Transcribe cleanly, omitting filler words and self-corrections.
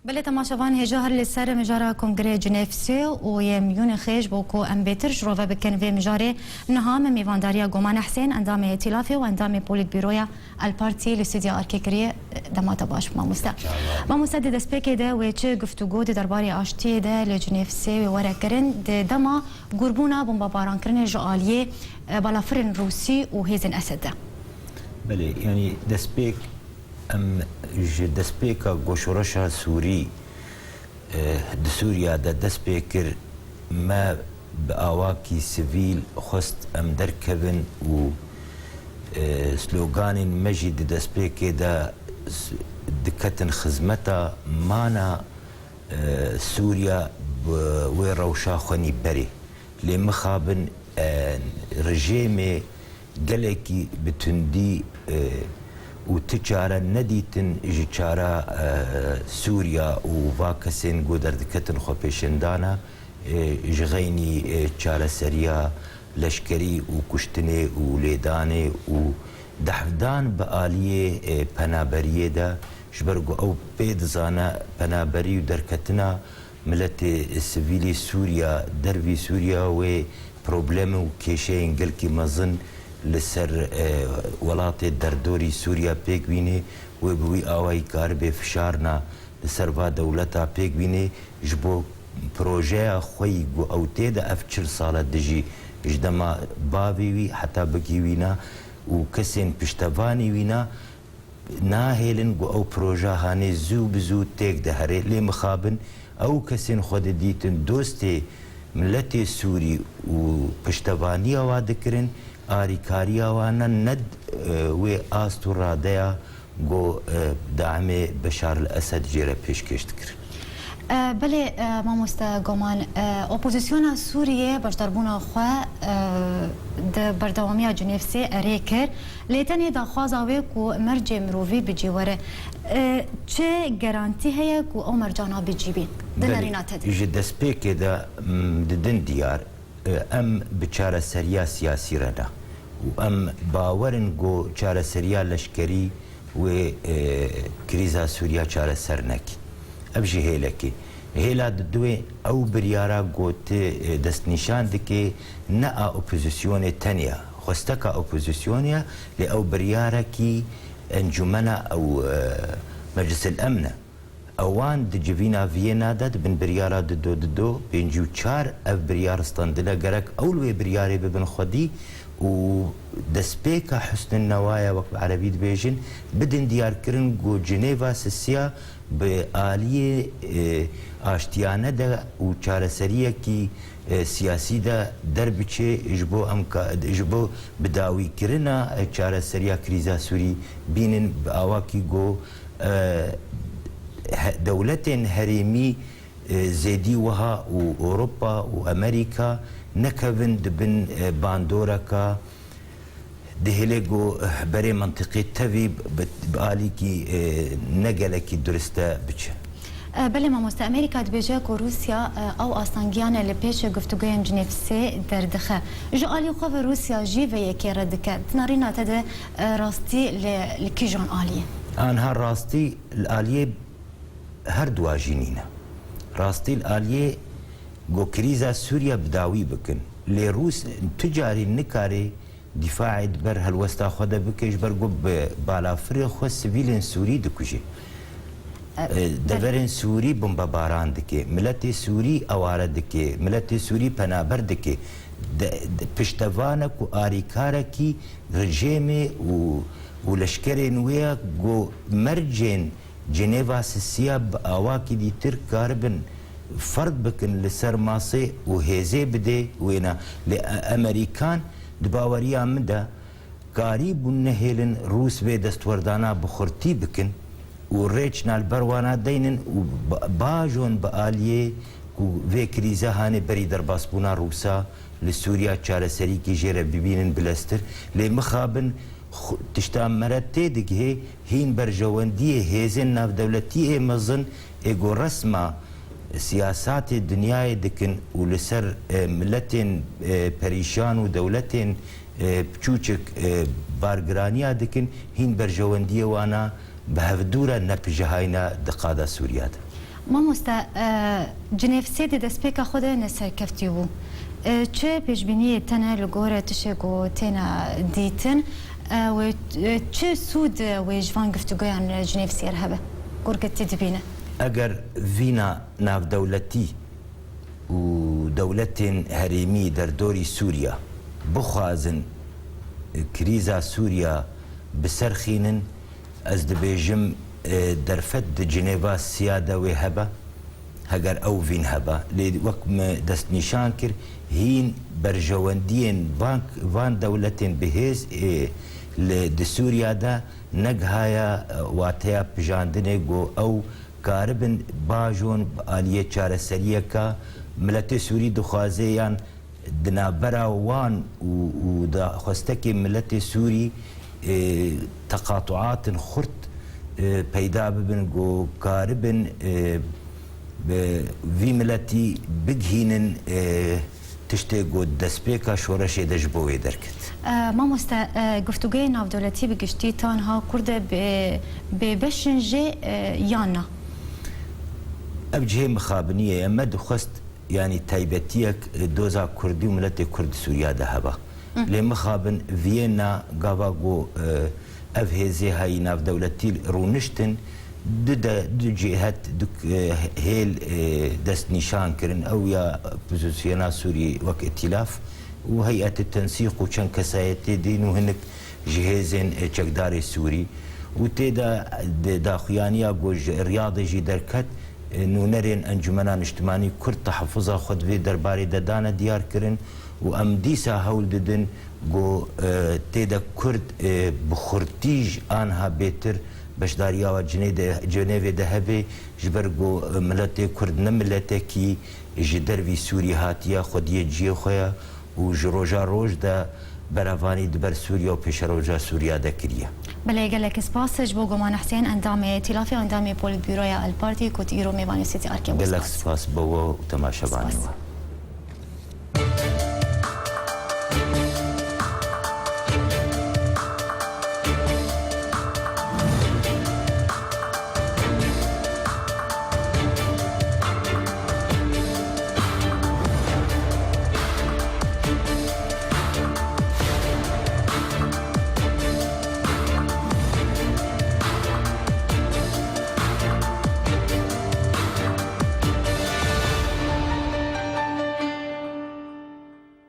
بله تماشاوان هجا هر لسر مجارا کنگره جنیف سی و یمیون خیش بوکو ام بیتر جروه بکن و مجاره نهام میوانداریا گمان حسین اندام ائتلافی و اندام پولیت بیرویا الپارتی لسیدیا ارکیکری دمات باش ماموستا دی دسپیکی ده و چه گفتگو دی درباره آشتی ده لجنیف سی و ورکرین دی دما گربونا بمباران کرن جعالیه بالافرن روسی و هیزن اسد ده. بله يعني دسبيك ام دسبيكا قشورشا سوري دسوريا دا دسبيكر ما بأواكي سيفيل خست ام دركبن و سلوغان مجد دسبيكي دا دكتن خزمتا مانا سوريا ويروشا خوني بري لمخابن رجيمي قالكي بتندي وتجارة نديتن جارة سوريا وفاكسين قدر دكتن خوبيشندانا جغيني جارة سريا لشكري وكشتني وليداني ودحفدان بآلية پنابرية دا جبرقو او بيد زانا پنابري ودركتنا ملت سيفيلي سوريا دربي سوريا و بروبلم وكيشين قلكي مظن لسر ولات دردوري سوريا بيكويني وبوي آواي كاربي فشارنا لسر با دولتا بيكويني جبو بروجيه خوي جو او تيدا افچر سالة دجي جدما باوي حتى بكيوينا وكسين پشتواني وينا ناهيلن جو او بروجه هاني زو بزو تيك دهري لي مخابن او كسين خود ديتن دوستي ملتي سوري وپشتواني وادكرن آریکاری وانا ند و آستو رادیا گو دعم بشار الاسد جیره پیشکش دکر. بله ماموستا گمان اپوزیسیون سوریه باشداربونا خواه ده بردوامی جنیف سی ریکر لیتنی دا خوازاوی کو مرجع مرووی بجیواره چه گرانتی هیا کو او مرجانا بجیبین دنرینات هده؟ جه دسپیک دا دن دیار ام بچاره سریا سیاسی رنا و ام باورن گو چاره سریا لشکری و کریزا سوریا چاره سرنکی ابجی هیلکی هیلا دوی او بریارا گوت دست نشان دکی نا اپوزیسیون تنیا خستکا اپوزیسیونیا لی او بریارا کی انجمنا او مجلس الامن اوان د جوینا وینا داد بن بریارا دو بینجو چار اف بریار استندلا گرک اول بریاری ببن خودی و دسبيكا حسن النوايا وقت عربي دبيجن بدن ديار كرن جو جنيفا سسيا بآلية آشتيانة دا و چارسرية كي سياسي دا دربچه جبو بداوي كرنا چارسرية كريزا سوري بينن بآواكي جو دولتين هريمي زيدي وها وأوروبا وأمريكا نكفن دبن باندوركا دهليجو بري منطقي تفي بآليكي نقلكي درستا بچه بله ماموستا امریکا دبیجه که روسیا او آسانگیان لپیش گفتگوی جنیف سی دردخه جعالی خواه روسیا جی و یکی ردکه تنارينا تده راستی لکی جان آلیه آنها راستی الآلیه هر دواجينينا راستي الآلية جو كريزا سوريا بداوي بكن لروس تجاري نكاري دفاع بر هالوستا خدا بكش برجو بالافري خو سيفيلين سوري دكوجي دفرن سوري بمباران دكي ملتي سوري اواره دكي ملتي سوري پنابر دكي پشتوانك و آريكاركي رجيمي ولشكري نويا جو مرجين جنيفا سيسيا بأواكي دي تر كاربن فرد بكن لسر ماسي وهيزي بدي وينا لأمريكان دباوريا من دا قاريب النهيلن روس بي دستوردانا بخورتي بكن وريچنا البروانا دينن وباجون بآليه وفي كريزا هاني بري درباسبونا روسا لسوريا چاره سري كي جيره ببينن بلستر لمخابن تشتام مرات تيدك هين برجواندية هيزن ناف دولتية مظن ايقو رسمة سياسات الدنيا دكن ولسر ملتين بريشان ودولتين بچوچك بارگرانيا دكن هين برجواندية وانا بهفدورة نبجهاينا دقادة سوريا ما مستا جنيف سيد دسبيكا خود نسر كفتيو چه پیشبینی تنه لگور تشکو تنا دیتن و چه سود و جوان گفتگویان جنیف سیر هبه گرگت تدبینه اگر وینا ناف دولتی و دولت هریمی در دوری سوریا بخوازن کریزا سوریا بسرخینن از دبیجم در فد جنیوا سیاده و هبه هگر او وین هبه لی وقت دست نشان کر هین برجواندین وان دولتین بهز لد سوریا دا نگهایا واتیا پجاندنه گو او کاربن باجون آلیه چاره سریه که ملت سوری دخوازه یان دنابرا وان و دا خواستکی ملت سوری تقاطعات خرد پیدا ببن گو کاربن وی ملتی بگهینن تشتی گو دسپیکا شورش دجبوی درکت ما مستا گفتگوی ناف دولتی بگشتی تانها کرده ببشنجه یانا ابجه مخابنیه اما دخست يعني تایبەتیەک دۆزا کوردی و ملەتی کورد سووریا دەهەبە لێ مخابن ڤیێنا گاواگۆ ئەv هێزێ هایی ناودەولەتی ڕوونشتن دو جهت هێل دەست نیشانکردن ئەو یا پوزیسیۆنا سووری وەک ئێتیلاف و هەیئەتی تەنسیق و چەند کەسایەتی دین و هەنێک ji hêzên çekdarê Sûrî û têda daxuyaniya goj riyadê jî derket نونرین انجمنان اجتماعی کرد تحفظ خود وی درباره دادن دیار کردن و ام دیسا هول دادن گو تیدا کرد بخورتیج آنها بهتر بشداریا و جنیو دهبه جبر گو ملت کرد نملته کی جدر وی سوری هاتیا خودی جیه خویا و جروجا روج دا براوانی دبر سوریا و پیش روجا سوریا دکریه. بله گلک سپاسش بو گمان حسین اندام ائتلاف اندام پولیت بیروی الپارتی کوت ایرو میوانی سیتی ارکی گلک سپاس بو تماشا بانیو.